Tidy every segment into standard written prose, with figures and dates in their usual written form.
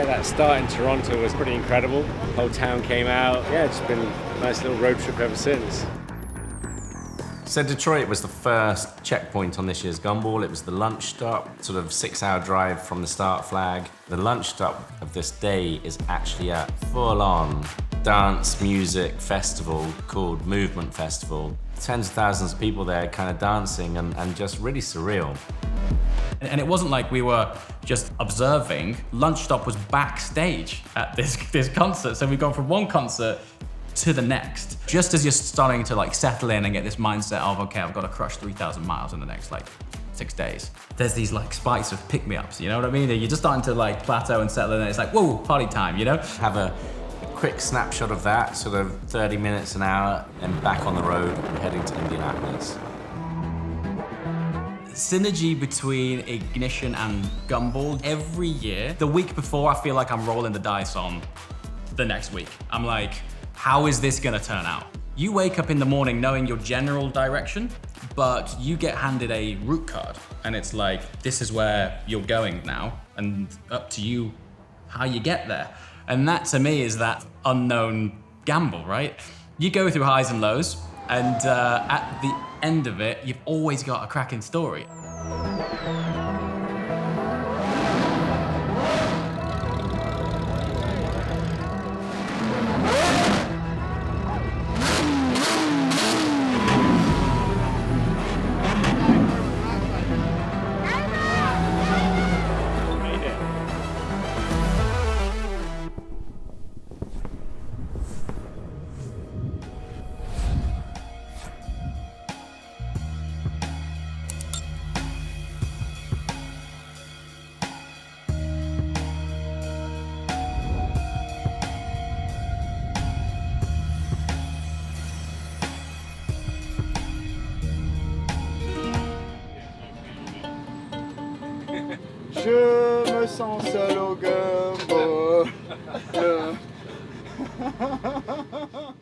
Yeah, that start in Toronto was pretty incredible. The whole town came out. Yeah, it's been a nice little road trip ever since. So Detroit was the first checkpoint on this year's Gumball. It was the lunch stop, sort of 6-hour drive from the start flag. The lunch stop of this day is actually a full-on dance music festival called Movement Festival. Tens of thousands of people there kind of dancing and just really surreal. And it wasn't like we were just observing. Lunch Stop was backstage at this concert. So we've gone from one concert to the next. Just as you're starting to like settle in and get this mindset of, okay, I've got to crush 3,000 miles in the next like 6 days. There's these like spikes of pick-me-ups, you know what I mean? You're just starting to like plateau and settle in and it's like, whoa, party time, you know? Have a quick snapshot of that, sort of 30 minutes, an hour, and back on the road and heading to Indianapolis. Synergy between Ignition and Gumball. Every year, the week before, I feel like I'm rolling the dice on the next week. I'm like, how is this gonna turn out? You wake up in the morning knowing your general direction, but you get handed a route card, and it's like, this is where you're going now, and up to you how you get there. And that, to me, is that unknown gamble, right? You go through highs and lows, and at the end of it, you've always got a cracking story. Je me sens seul au Gumball.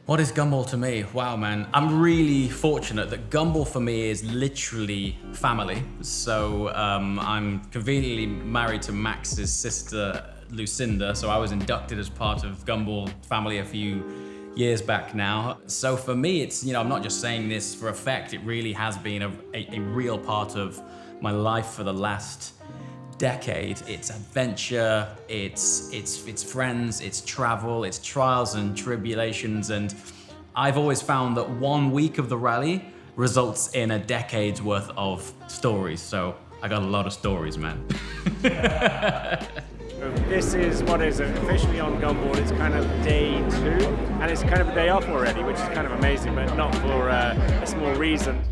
What is Gumball to me? Wow, man. I'm really fortunate that Gumball for me is literally family. So I'm conveniently married to Max's sister, Lucinda. So I was inducted as part of Gumball family a few years back now. So for me, it's, you know, I'm not just saying this for effect. It really has been a real part of my life for the last decade. It's adventure, it's friends, it's travel, it's trials and tribulations, and I've always found that 1 week of the rally results in a decade's worth of stories. So I got a lot of stories, man. This is what is officially on Gumball. It's kind of day 2, and it's kind of a day off already, which is kind of amazing, but not for a small reason.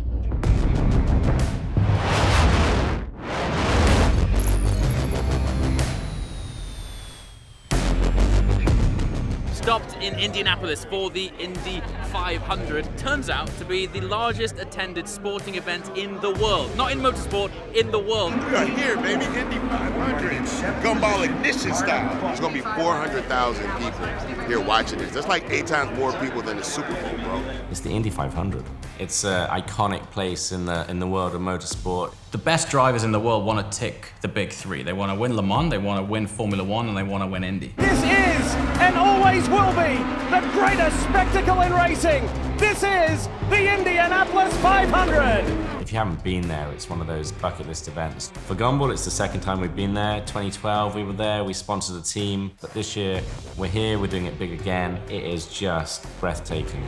Stopped in Indianapolis for the Indy 500. Turns out to be the largest attended sporting event in the world. Not in motorsport, in the world. We are here, baby. Indy 500. Gumball Ignition style. There's going to be 400,000 people here watching this. That's like 8 times more people than the Super Bowl, bro. It's the Indy 500. It's an iconic place in the world of motorsport. The best drivers in the world want to tick the big 3. They want to win Le Mans, they want to win Formula 1, and they want to win Indy. This is, and always will be, the greatest spectacle in racing. This is the Indianapolis 500. If you haven't been there, it's one of those bucket list events. For Gumball, it's the second time we've been there. 2012, we were there, we sponsored a team. But this year, we're here, we're doing it big again. It is just breathtaking.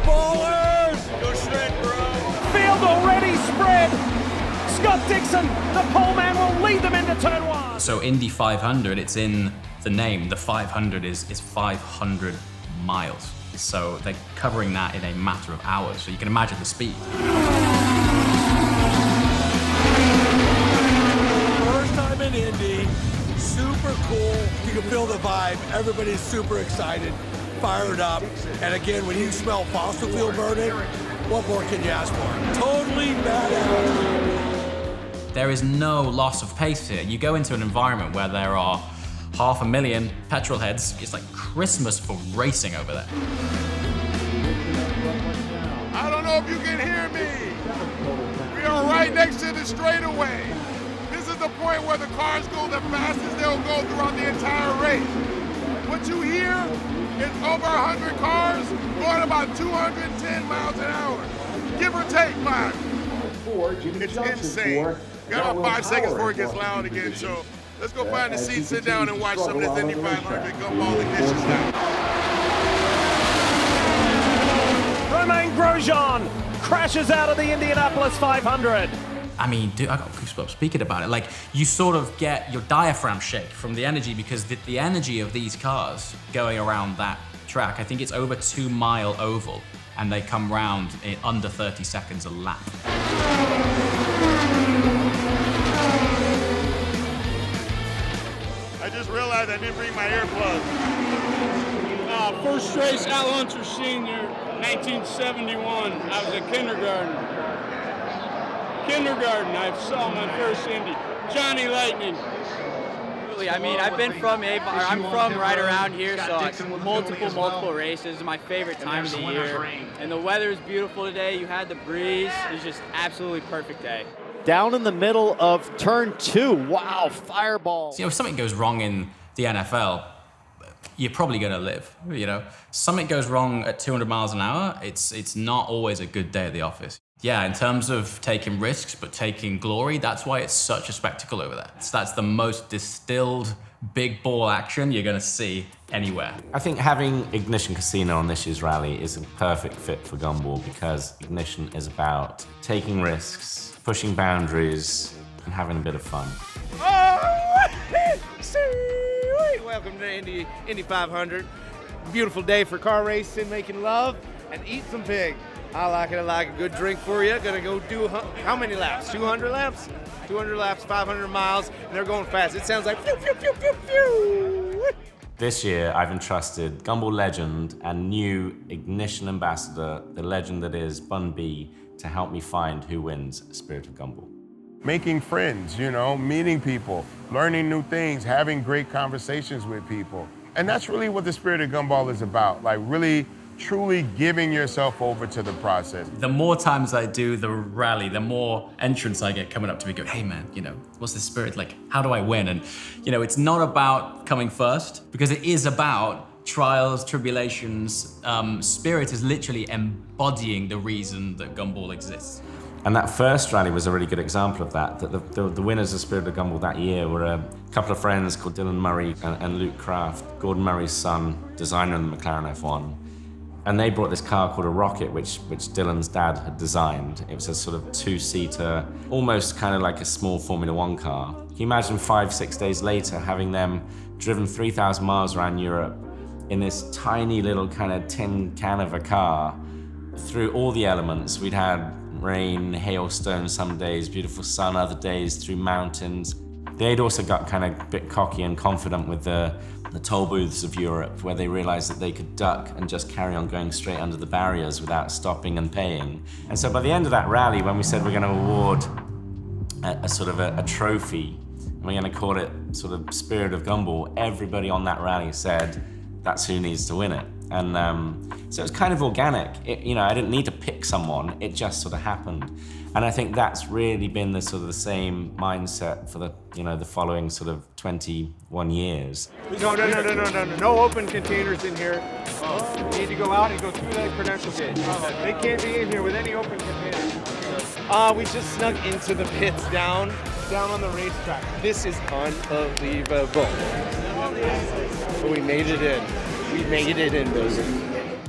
Ballers! Go shred, bro. Field already spread. Scott Dixon, the pole man, will lead them into turn 1. So Indy 500, it's in the name. The 500 is 500 miles. So they're covering that in a matter of hours. So you can imagine the speed. First time in Indy, super cool. You can feel the vibe. Everybody's super excited, fired up. And again, when you smell fossil fuel burning, what more can you ask for? Totally badass. There is no loss of pace here. You go into an environment where there are 500,000 petrol heads. It's like Christmas for racing over there. I don't know if you can hear me. We are right right next to the straightaway. This is the point where the cars go the fastest they'll go throughout the entire race. What you hear is over 100 cars going about 210 miles an hour, give or take 5. It's insane. Got about 5 seconds before it gets loud again, so let's go find a seat, sit down, and watch some of this Indy 500 Gumball ignition style. Romain Grosjean crashes out of the Indianapolis 500. I mean, dude, I got goosebumps speaking about it. Like, you sort of get your diaphragm shake from the energy, because the energy of these cars going around that track, I think it's over 2 mile oval, and they come round in under 30 seconds a lap. I just realized I didn't bring my earplugs. First race, Al Unser Sr., 1971. I was at kindergarten. I saw my first Indy. Johnny Lightning. I mean, I'm from right around here, so multiple races. It's my favorite time of the year. And the weather is beautiful today. You had the breeze. It's just absolutely perfect day. Down in the middle of turn 2. Wow, fireball. You know, if something goes wrong in the NFL, you're probably going to live, you know. Something goes wrong at 200 miles an hour, it's not always a good day at the office. Yeah, in terms of taking risks, but taking glory, that's why it's such a spectacle over there. So that's the most distilled big ball action you're going to see anywhere. I think having Ignition Casino on this year's rally is a perfect fit for Gumball, because Ignition is about taking risks, pushing boundaries, and having a bit of fun. Welcome to Indy 500. Beautiful day for car racing, making love, and eat some pig. I like it. I like a good drink for you. Gonna go do how many laps? 200 laps? 200 laps, 500 miles, and they're going fast. It sounds like pew, pew, pew, pew, pew. This year, I've entrusted Gumball legend and new Ignition ambassador, the legend that is Bun B, to help me find who wins Spirit of Gumball. Making friends, you know, meeting people, learning new things, having great conversations with people. And that's really what the Spirit of Gumball is about, like really, truly giving yourself over to the process. The more times I do the rally, the more entrants I get coming up to me going, hey man, you know, what's the spirit like? How do I win? And, you know, it's not about coming first, because it is about trials, tribulations. Spirit is literally embodying the reason that Gumball exists. And that first rally was a really good example of that. The winners of Spirit of Gumball that year were a couple of friends called Dylan Murray and Luke Kraft, Gordon Murray's son, designer of the McLaren F1. And they brought this car called a Rocket, which Dylan's dad had designed. It was a sort of 2-seater, almost kind of like a small Formula One car. Can you imagine 5-6 days later having them driven 3,000 miles around Europe in this tiny little kind of tin can of a car through all the elements? We'd had rain, hailstones some days, beautiful sun other days, through mountains. They'd also got kind of a bit cocky and confident with the toll booths of Europe, where they realized that they could duck and just carry on going straight under the barriers without stopping and paying. And so by the end of that rally, when we said we're going to award a sort of a trophy, and we're going to call it sort of Spirit of Gumball, everybody on that rally said, that's who needs to win it. And so it's kind of organic. You know, I didn't need to pick someone, it just sort of happened. And I think that's really been the sort of the same mindset for the following sort of 21 years. No open containers in here. You need to go out and go through that credential gate. They can't be in here with any open containers. We just snuck into the pits down on the racetrack. This is unbelievable. We made it in. We made it in, baby.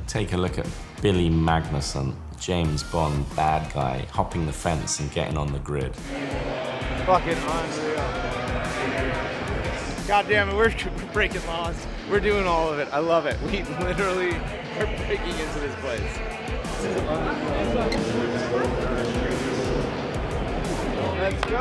Take a look at Billy Magnussen, James Bond bad guy, hopping the fence and getting on the grid. Fucking unreal. God damn it, we're breaking laws. We're doing all of it. I love it. We literally are breaking into this place. Let's go! Let's go!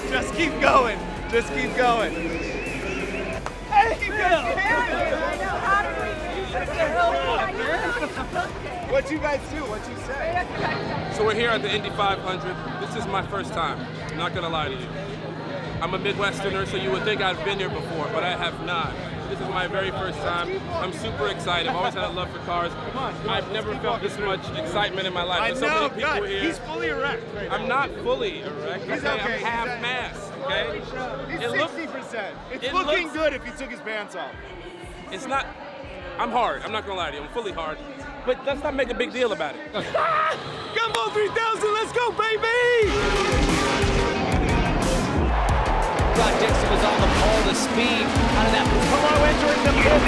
Just keep going. Just keep going. Hey, you guys! I know. How did we? What the hell? What you guys do? What you say? So we're here at the Indy 500. This is my first time. I'm not gonna lie to you. I'm a Midwesterner, so you would think I've been here before, but I have not. This is my very first time. I'm super excited. I've always had a love for cars. I've never felt this much excitement in my life. There's so many people here. He's fully erect. I'm not fully erect. He's okay. okay. I'm half mass. Okay. He's It 60%. It's it looking looks- good if he took his pants off. It's not. I'm hard. I'm not gonna lie to you. I'm fully hard. But let's not make a big deal about it. Gumball 3000, let's go, baby! Scott Dixon was on the pole, the speed out of that. Hello, entering the pit.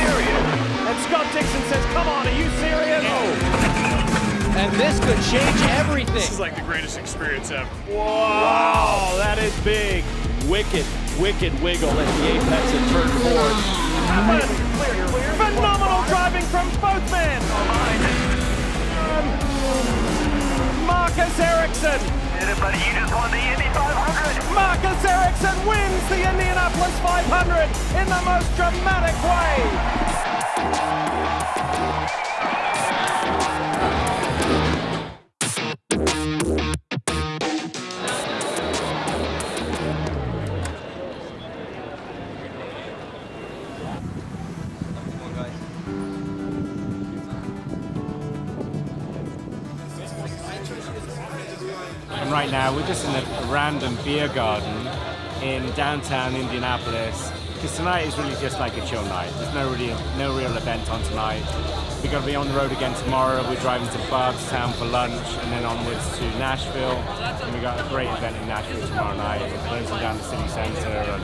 And Scott Dixon says, come on, are you serious? Oh. And this could change everything. This is like the greatest experience ever. Wow, that is big. Wicked wiggle at the apex of turn 4. Phenomenal driving from both men. Marcus Ericsson. Buddy, you just won the Indy 500. Marcus Ericsson wins the Indianapolis 500 in the most dramatic way. And right now we're just in a random beer garden in downtown Indianapolis, because tonight is really just like a chill night. There's no real event on tonight. We're going to be on the road again tomorrow. We're driving to Bardstown for lunch and then onwards to Nashville. And we got a great event in Nashville tomorrow night. We're closing down the city center, and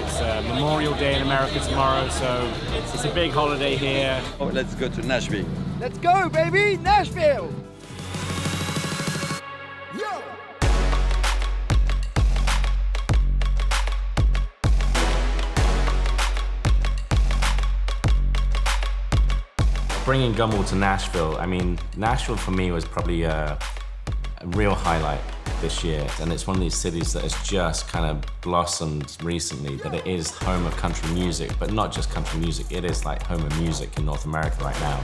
it's Memorial Day in America tomorrow, so it's a big holiday here. Oh, let's go to Nashville. Let's go, baby! Nashville! Bringing Gumball to Nashville, I mean, Nashville for me was probably a real highlight this year, and it's one of these cities that has just kind of blossomed recently, that it is home of country music, but not just country music, it is like home of music in North America right now.